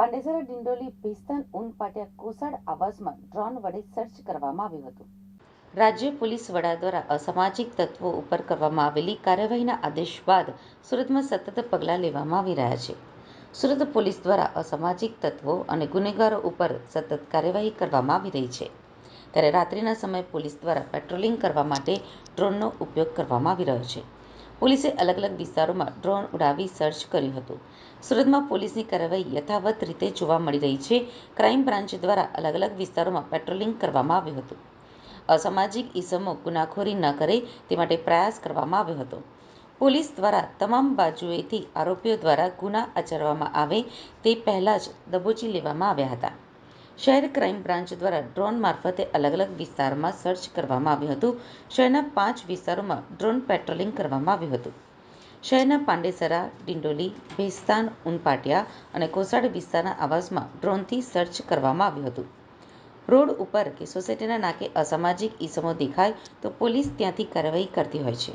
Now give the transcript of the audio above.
Pandesara Dindoli Bhestan ઉનપાટિયા Kosad આવાસમાં drone વડે search કરવામાં આવ્યું હતું. રાજ્ય પોલીસ વડા દ્વારા અસામાજિક તત્વો ઉપર કરવામાં આવેલી કાર્યવાહીના આદેશ બાદ સુરતમાં સતત પગલાં લેવામાં આવી રહ્યા છે. સુરત પોલીસ દ્વારા અસામાજિક તત્વો અને ગુનેગારો ઉપર સતત કાર્યવાહી કરવામાં આવી રહી છે. ત્યારે રાત્રિના સમયે પોલીસ દ્વારા પેટ્રોલિંગ કરવા માટે ડ્રોનનો ઉપયોગ કરવામાં આવી રહ્યો છે. પોલીસે અલગ અલગ વિસ્તારોમાં ડ્રોન ઉડાવી સર્ચ કર્યું હતું. સુરતમાં પોલીસની કાર્યવાહી યથાવત રીતે જોવા મળી રહી છે. ક્રાઇમ બ્રાન્ચ દ્વારા અલગ અલગ વિસ્તારોમાં પેટ્રોલિંગ કરવામાં આવ્યું હતું. અસામાજિક ઇસમો ગુનાખોરી ન કરે તે માટે પ્રયાસ કરવામાં આવ્યો હતો. પોલીસ દ્વારા તમામ બાજુએથી આરોપીઓ દ્વારા ગુના આચરવામાં આવે તે પહેલા જ દબોચી લેવામાં આવ્યા હતા. શહેર ક્રાઇમ બ્રાન્ચ દ્વારા ડ્રોન મારફતે અલગ અલગ વિસ્તારમાં સર્ચ કરવામાં આવ્યું હતું. શહેરના 5 વિસ્તારોમાં ડ્રોન પેટ્રોલિંગ કરવામાં આવ્યું હતું. શહેરના પાંડેસરા, ડિંડોલી, ભેસ્તાન, ઉનપાટિયા અને કોસાડ વિસ્તારના આવાસમાં ડ્રોનથી સર્ચ કરવામાં આવ્યું હતું. રોડ ઉપર કે સોસાયટીના નાકે અસામાજિક ઇસમો દેખાય તો પોલીસ ત્યાંથી કાર્યવાહી કરતી હોય છે.